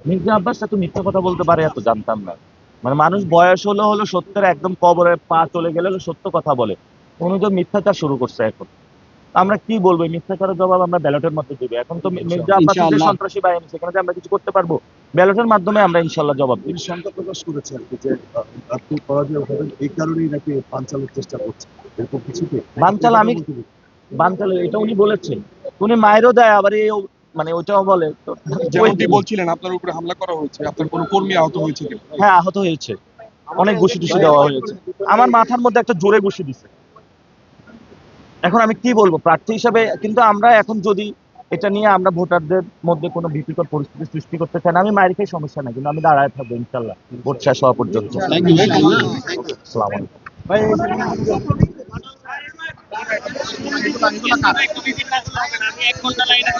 মির্জা আব্বাস এত মিথ্যা কথা বলতে পারে এত জানতাম না। মানে মানুষ বয়স হলো হলো সত্যের একদম কবরে পা চলে গেলে হলো সত্য কথা বলে, উনি তো মিথ্যাচার শুরু করছে এখন। আমরা কি বলবো, এই মিথ্যাচারের জবাব আমরা ব্যালটের মধ্যে দিবো। এখন তো মির্জা আব্বাসের যে ইনশাআল্লাহ। সন্ত্রাসী বাহিনী, সেখানে যে আমরা কিছু করতে পারবো? ব্যালটের মাধ্যমে আমরা ইনশাল্লাহ জবাব দিব। তিনি শঙ্কা প্রকাশ করেছে আর কি যে আপনি পরাজয় হবেন, এই কারণেই নাকি বানচালের চেষ্টা করছে, এরকম কিছু কি বানচাল আমি বানচাল এটা উনি বলেছেন, উনি মায়েরও দেয় আবার এই মানে ওইটাও বলে তো। যেমনটি বলছিলেন আপনার উপরে হামলা করা হয়েছে, আপনার কোনো কর্মী আহত হয়েছে কিনা? হ্যাঁ, আহত হয়েছে, অনেক ঘুষি টুসি দেওয়া হয়েছে, আমার মাথার মধ্যে একটা জোরে ঘুষি দিছে। এখন আমি কি বলবো প্রার্থী হিসাবে, কিন্তু আমরা এখন যদি এটা নিয়ে আমরা ভোটারদের মধ্যে কোনো ভীতিকর পরিস্থিতি সৃষ্টি করতে চাই না, আমি মায়ের খেয়ে সমস্যা নাই, কিন্তু আমি দাঁড়ায় থাকবো ইনশাল্লাহ ভোট শেষ হওয়া পর্যন্ত। Thank you. আসসালামু আলাইকুম। আমি 1 ঘন্টা লাইনে